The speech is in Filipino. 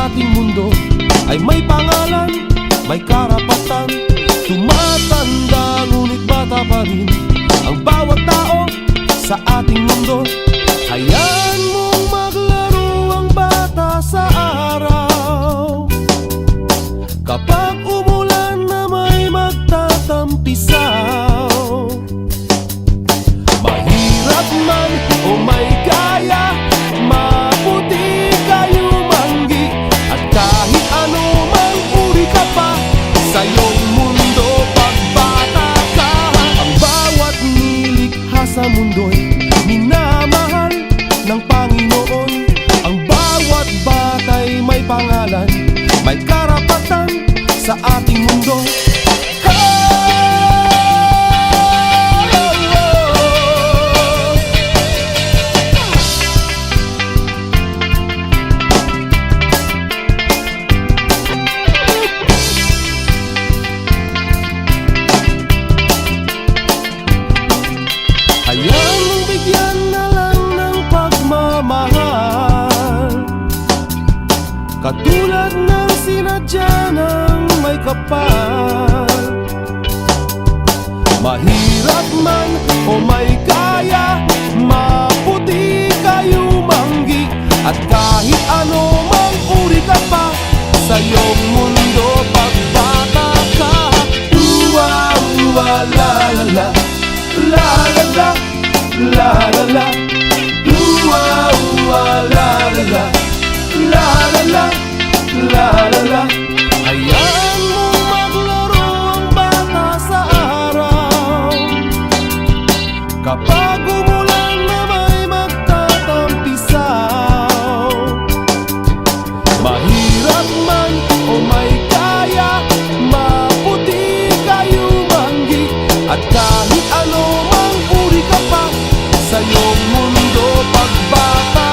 ating mundo ay may pangalan, may karapatan. Tumatanda ngunit bata pa rin ang bawat tao sa ating mundo. Hayaan mong maglaro ang bata sa araw. Kapag umulan na may magtatampisaw, mahirap man o may kaya, maputi kayo manggi. At kahit ano mang uri ka pa sa iyong mundo, pagbata ka. Ang bawat nilikha sa mundo'y minamahal ng Panginoon. Ang bawat bata'y may pangalan, may karapatan sa ating mundo. Hayaan mong bigyan na lang ng pagmamahal, katulad ng sinadya ng may kapal. Mahirap man o may kaya, maputi kayo manggi. At kahit ano mang uri ka pa sa iyong mundo, pagbata ka. Uwa, uwa, la la la, la la la, la la la. Uwa, uwa, la la la, la la la, la la la. Hayaan mong maglaro ang bata sa araw. Kapag umulan na may magtatampisaw, mahirap man o may kaya, maputi kayo manggi. At kahit ano mang uri ka pa sa iyong mundo, pagbata